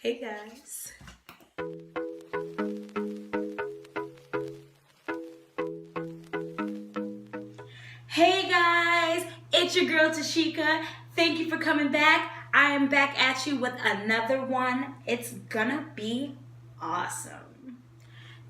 Hey guys. Hey guys, it's your girl Tashika. Thank you for coming back. I am back at you with another one. It's gonna be awesome.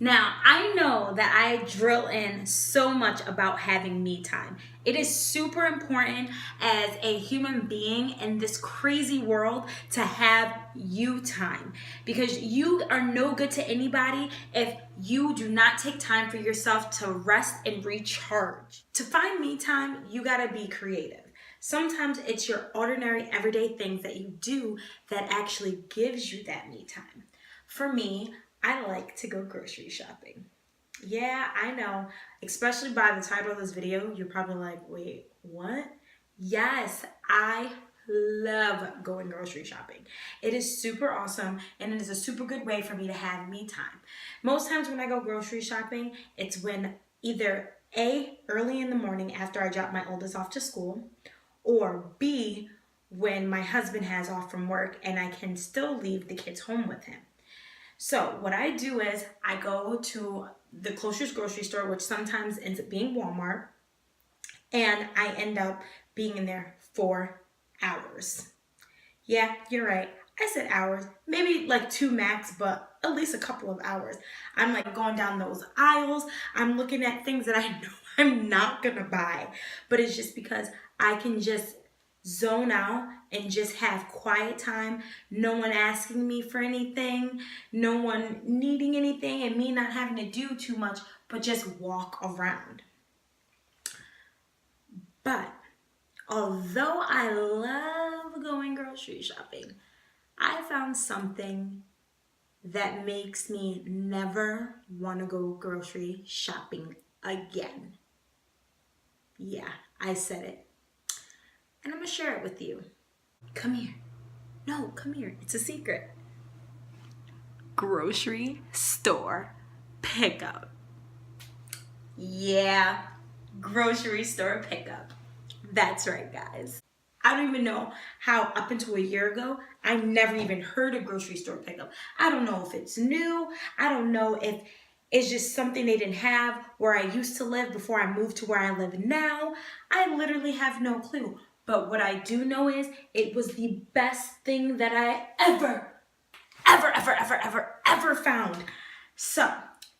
Now, I know that I drill in so much about having me time. It is super important as a human being in this crazy world to have you time, because you are no good to anybody if you do not take time for yourself to rest and recharge. To find me time, you gotta be creative. Sometimes it's your ordinary everyday things that you do that actually gives you that me time. For me, I like to go grocery shopping. Yeah, I know. Especially by the title of this video, you're probably like, wait, what? Yes, I love going grocery shopping. It is super awesome and it is a super good way for me to have me time. Most times when I go grocery shopping, it's when either A, early in the morning after I drop my oldest off to school, or B, when my husband has off from work and I can still leave the kids home with him. So what I do is I go to the closest grocery store, which sometimes ends up being Walmart, and I end up being in there for hours. Yeah, you're right. I said hours, maybe like 2 max, but at least a couple of hours. I'm like going down those aisles. I'm looking at things that I know I'm not gonna buy, but it's just because I can just zone out and just have quiet time, no one asking me for anything, no one needing anything, and me not having to do too much but just walk around. But although I love going grocery shopping, I found something that makes me never want to go grocery shopping again. Yeah, I said it. And I'm gonna share it with you. Come here. No, come here. It's a secret. Grocery store pickup. Yeah, grocery store pickup. That's right, guys. I don't even know how up until a year ago, I never even heard of grocery store pickup. I don't know if it's new. I don't know if it's just something they didn't have where I used to live before I moved to where I live now. I literally have no clue. But what I do know is it was the best thing that I ever found. So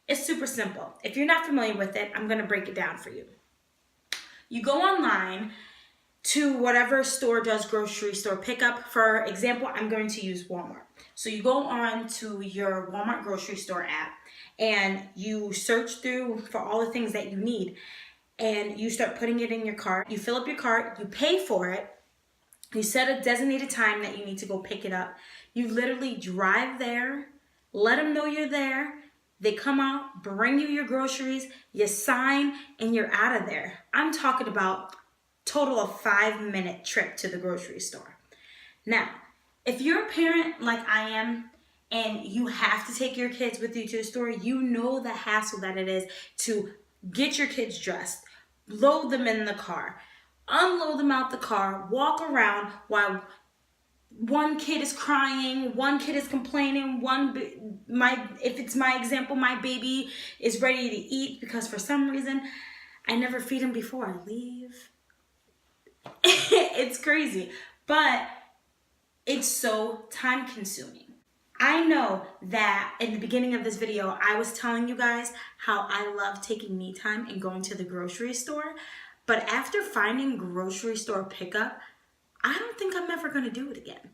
it's super simple. If you're not familiar with it, I'm gonna break it down for you. You go online to whatever store does grocery store pickup. For example, I'm going to use Walmart. So you go on to your Walmart grocery store app and you search through for all the things that you need, and you start putting it in your cart. You fill up your cart, you pay for it, you set a designated time that you need to go pick it up. You literally drive there, let them know you're there, they come out, bring you your groceries, you sign, and you're out of there. I'm talking about total of 5-minute trip to the grocery store. Now, if you're a parent like I am, and you have to take your kids with you to the store, you know the hassle that it is to get your kids dressed, load them in the car, unload them out the car, walk around while one kid is crying, one kid is complaining, if it's my example, my baby is ready to eat because for some reason I never feed him before I leave. It's crazy, but it's so time consuming. I know that in the beginning of this video, I was telling you guys how I love taking me time and going to the grocery store. But after finding grocery store pickup, I don't think I'm ever going to do it again.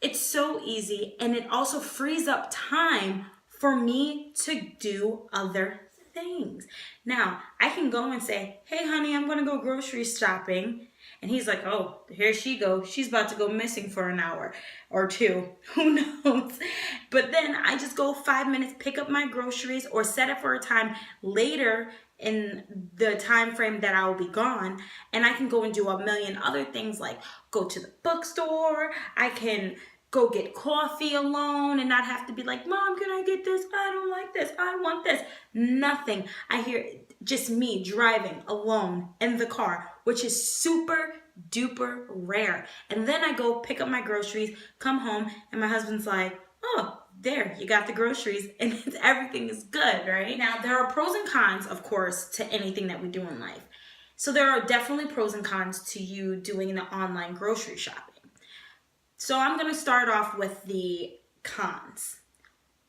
It's so easy, and it also frees up time for me to do other things. Now, I can go and say, hey honey, I'm going to go grocery shopping. And he's like, oh, here she goes. She's about to go missing for an hour or two. Who knows? But then I just go 5 minutes, pick up my groceries, or set it for a time later in the time frame that I will be gone. And I can go and do a million other things, like go to the bookstore. I can go get coffee alone and not have to be like, Mom, can I get this? I don't like this. I want this. Nothing. I hear just me driving alone in the car, which is super duper rare. And then I go pick up my groceries, come home, and my husband's like, oh, there, you got the groceries and everything is good, right? Now, there are pros and cons, of course, to anything that we do in life. So there are definitely pros and cons to you doing the online grocery shopping. So I'm going to start off with the cons.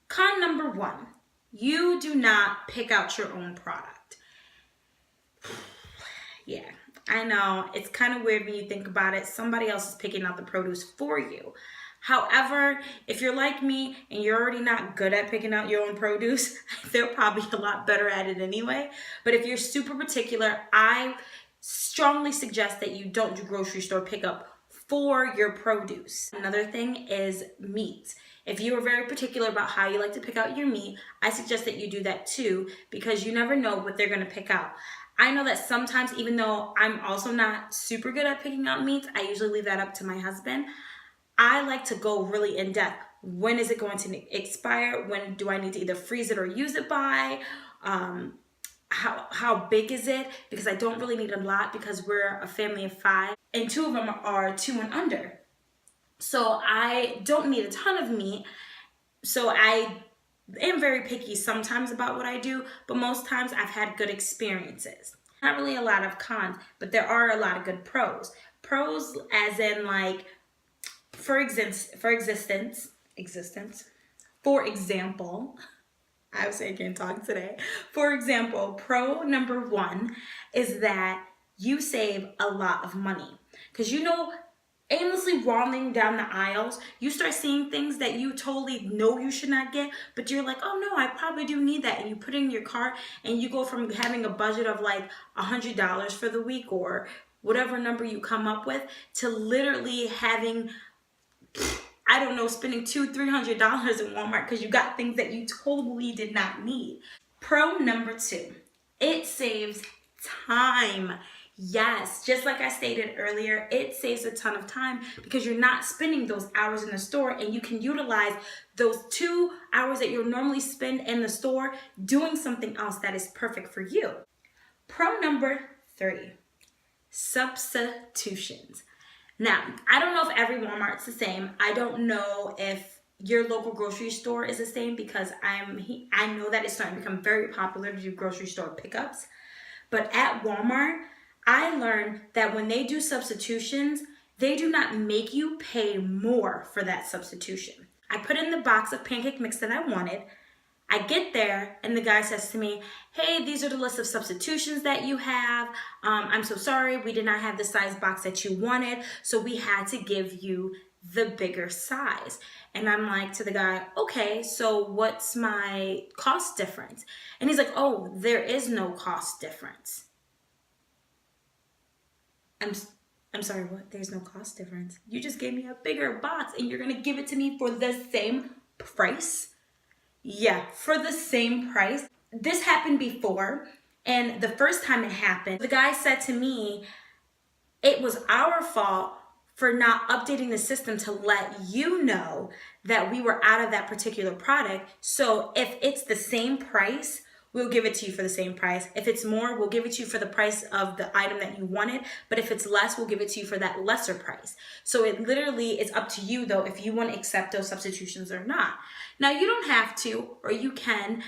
Con number one, you do not pick out your own product. Yeah, I know, it's kind of weird when you think about it. Somebody else is picking out the produce for you. However, if you're like me and you're already not good at picking out your own produce, they're probably a lot better at it anyway. But if you're super particular, I strongly suggest that you don't do grocery store pickup for your produce. Another thing is meat. If you are very particular about how you like to pick out your meat, I suggest that you do that too, because you never know what they're gonna pick out. I know that sometimes, even though I'm also not super good at picking out meats, I usually leave that up to my husband. I like to go really in depth. When is it going to expire? When do I need to either freeze it or use it by? How big is it? Because I don't really need a lot because we're a family of 5 and 2 of them are 2 and under. So I don't need a ton of meat. So I am very picky sometimes about what I do, but most times I've had good experiences. Not really a lot of cons, but there are a lot of good pros. Pros as in like, for example, I was saying I can't talk today. For example, pro number 1 is that you save a lot of money. Because you know, aimlessly wandering down the aisles, you start seeing things that you totally know you should not get, but you're like, oh no, I probably do need that. And you put it in your cart and you go from having a budget of like $100 for the week or whatever number you come up with to literally having, I don't know, spending $200-300 in Walmart because you got things that you totally did not need. Pro number 2, it saves time. Yes, just like I stated earlier, it saves a ton of time because you're not spending those hours in the store and you can utilize those 2 hours that you'll normally spend in the store doing something else that is perfect for you. Pro number 3, substitutions. Now, I don't know if every Walmart's the same. I don't know if your local grocery store is the same because I know that it's starting to become very popular to do grocery store pickups. But at Walmart, I learned that when they do substitutions, they do not make you pay more for that substitution. I put in the box of pancake mix that I wanted. I get there and the guy says to me, hey, these are the list of substitutions that you have. I'm so sorry, we did not have the size box that you wanted, so we had to give you the bigger size. And I'm like to the guy, okay, so what's my cost difference? And he's like, oh, there is no cost difference. I'm sorry, what? There's no cost difference. You just gave me a bigger box and you're gonna give it to me for the same price? Yeah, for the same price. This happened before, and the first time it happened, the guy said to me, it was our fault for not updating the system to let you know that we were out of that particular product. So if it's the same price, we'll give it to you for the same price. If it's more, we'll give it to you for the price of the item that you wanted. But if it's less, we'll give it to you for that lesser price. So it literally is up to you though if you want to accept those substitutions or not. Now you don't have to, or you can.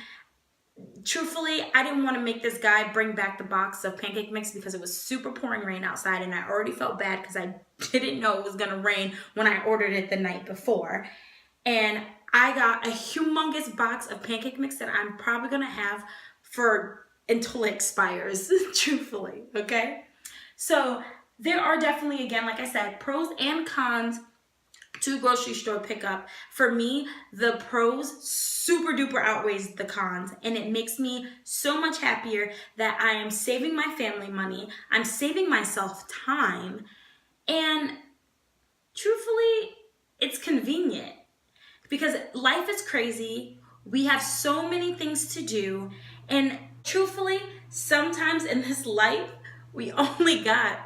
Truthfully, I didn't want to make this guy bring back the box of pancake mix because it was super pouring rain outside and I already felt bad because I didn't know it was going to rain when I ordered it the night before. And I got a humongous box of pancake mix that I'm probably going to have for until it expires, truthfully, okay? So there are definitely, again, like I said, pros and cons to grocery store pickup. For me, the pros super duper outweighs the cons, and it makes me so much happier that I am saving my family money, I'm saving myself time, and truthfully, it's convenient because life is crazy. We have so many things to do, and truthfully, sometimes in this life, we only got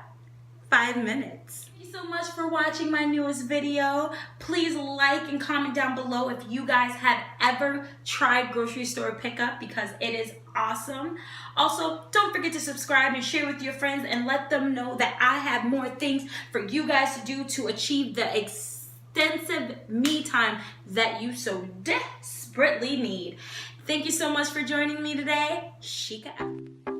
5 minutes. So much for watching my newest video. Please like and comment down below if you guys have ever tried grocery store pickup because it is awesome. Also, don't forget to subscribe and share with your friends and let them know that I have more things for you guys to do to achieve the extensive me time that you so desperately need. Thank you so much for joining me today. Sheikah out.